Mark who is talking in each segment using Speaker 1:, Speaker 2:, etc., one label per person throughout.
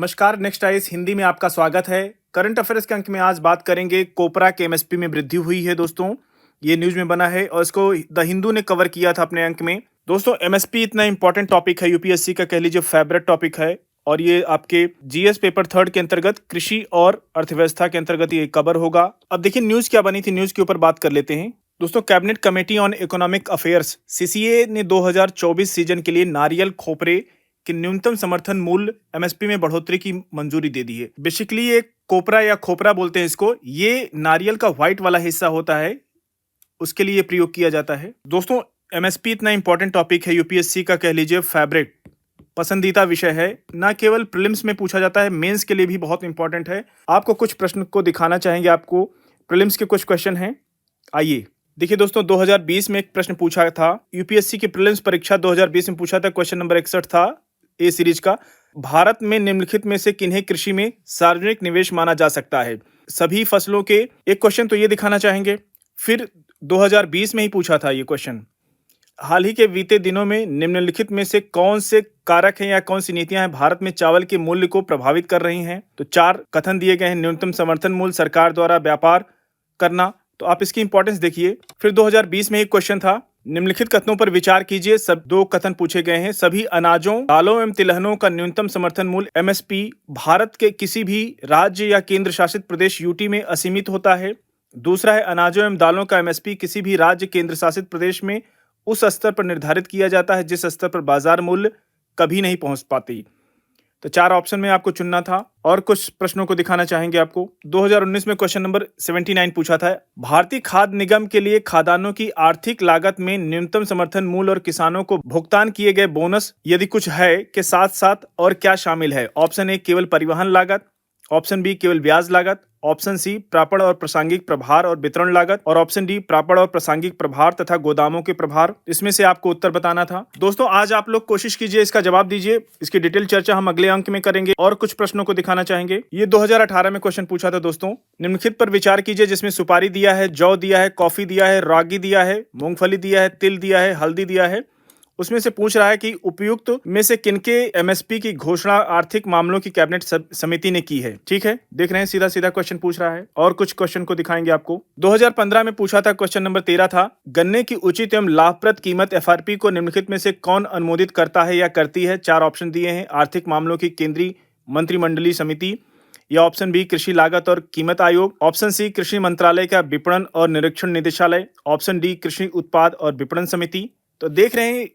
Speaker 1: नमस्कार, next ice Hindi में आपका स्वागत है। करंट अफेयर्स के अंक में आज बात करेंगे कोपरा के एमएसपी में वृद्धि हुई है दोस्तों। ये न्यूज में बना है और इसको द हिंदू ने कवर किया था अपने अंक में। दोस्तों एमएसपी इतना इंपॉर्टेंट टॉपिक है, यूपीएससी का कह लीजिए फेवरेट टॉपिक है और ये आपके जीएस पेपर 3 के अंतर्गत कृषि और अर्थव्यवस्था के अंतर्गत ये कवर होगा। अब देखिए न्यूज क्या बनी थी, न्यूज के ऊपर बात कर लेते हैं। दोस्तों cabinet committee on economic affairs CCA ने 2024 सीजन के लिए नारियल खोपरे कि न्यूनतम समर्थन मूल्य एमएसपी में बढ़ोतरी की मंजूरी दे दी है। बेसिकली ये कोपरा या खोपरा बोलते हैं इसको, ये नारियल का व्हाइट वाला हिस्सा होता है, उसके लिए प्रयोग किया जाता है। दोस्तों एमएसपी इतना इंपॉर्टेंट टॉपिक है, यूपीएससी का कह लीजिए फेवरेट पसंदीदा विषय है। ना केवल प्रीलिम्स में पूछा जाता है, मेंस के लिए भी बहुत इंपॉर्टेंट है। आपको कुछ प्रश्न को दिखाना चाहेंगे, आपको प्रीलिम्स के कुछ क्वेश्चन हैं। आइए देखिए दोस्तों, 2020 में एक प्रश्न पूछा था, यूपीएससी की प्रीलिम्स परीक्षा 2020 में पूछा था। क्वेश्चन नंबर 61 था ए सीरीज का। भारत में निम्नलिखित में से किन्हें कृषि में सार्वजनिक निवेश माना जा सकता है? सभी फसलों के एक क्वेश्चन तो ये दिखाना चाहेंगे। फिर 2020 में ही पूछा था ये क्वेश्चन, हाल ही के बीते दिनों में निम्नलिखित में से कौन से कारक हैं या कौन सी नीतियां हैं भारत में चावल के मूल्य को प्रभावित कर रही हैं? तो 4 कथन दिए गए हैं। न्यूनतम समर्थन मूल्य, सरकार द्वारा व्यापार करना, तो आप इसकी इंपॉर्टेंस देखिए। फिर 2020 में एक क्वेश्चन था, निम्नलिखित कथनों पर विचार कीजिए। सब 2 कथन पूछे गए हैं। सभी अनाजों, दालों एवं तिलहनों का न्यूनतम समर्थन मूल्य एमएसपी भारत के किसी भी राज्य या केंद्र शासित प्रदेश यूटी में असीमित होता है। दूसरा है, अनाजों एवं दालों का एमएसपी किसी भी राज्य केंद्र शासित प्रदेश में उस स्तर पर निर्धारित किया जाता है जिस स्तर पर बाजार मूल्य कभी नहीं पहुंच पाती। तो 4 ऑप्शन में आपको चुनना था और कुछ प्रश्नों को दिखाना चाहेंगे आपको। 2019 में क्वेश्चन नंबर 79 पूछा था, भारतीय खाद्य निगम के लिए खाद्यान्नों की आर्थिक लागत में न्यूनतम समर्थन मूल्य और किसानों को भुगतान किए गए बोनस यदि कुछ है के साथ साथ और क्या शामिल है? ऑप्शन ए केवल परिवहन लागत, ऑप्शन बी केवल ब्याज लागत, ऑप्शन सी प्रापण और प्रासंगिक प्रभार और वितरण लागत, और ऑप्शन डी प्रापण और प्रासंगिक प्रभार तथा गोदामों के प्रभार। इसमें से आपको उत्तर बताना था। दोस्तों आज आप लोग कोशिश कीजिए, इसका जवाब दीजिए। इसकी डिटेल चर्चा हम अगले अंक में करेंगे और कुछ प्रश्नों को दिखाना चाहेंगे। ये 2018 में क्वेश्चन पूछा था दोस्तों। निम्नलिखित पर विचार कीजिए, जिसमें सुपारी दिया है, जौ दिया है, कॉफी दिया है, रागी दिया है, मूंगफली दिया है, तिल दिया है, हल्दी दिया है। उसमें से पूछ रहा है कि उपयुक्त में से किनके एमएसपी की घोषणा आर्थिक मामलों की कैबिनेट समिति ने की है। ठीक है, देख रहे हैं सीधा सीधा क्वेश्चन पूछ रहा है और कुछ क्वेश्चन को दिखाएंगे आपको। 2015 में पूछा था, क्वेश्चन नंबर 13 था, गन्ने की उचित एवं लाभप्रद कीमत एफआरपी को निम्नलिखित में से कौन अनुमोदित करता है या करती है? 4 ऑप्शन दिए हैं, आर्थिक मामलों की केंद्रीय मंत्रिमंडलीय समिति, या ऑप्शन बी कृषि लागत और कीमत आयोग, ऑप्शन सी कृषि मंत्रालय का विपणन और निरीक्षण निदेशालय, ऑप्शन डी कृषि उत्पाद और विपणन समिति। तो देख रहे हैं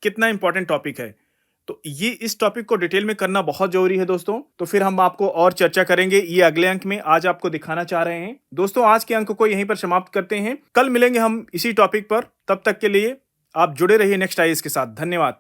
Speaker 1: कितना इंपॉर्टेंट टॉपिक है। तो ये इस टॉपिक को डिटेल में करना बहुत जरूरी है दोस्तों। तो फिर हम आपको और चर्चा करेंगे ये अगले अंक में, आज आपको दिखाना चाह रहे हैं। दोस्तों आज के अंक को यहीं पर समाप्त करते हैं, कल मिलेंगे हम इसी टॉपिक पर। तब तक के लिए आप जुड़े रहिए नेक्स्ट आईएएस के साथ। धन्यवाद।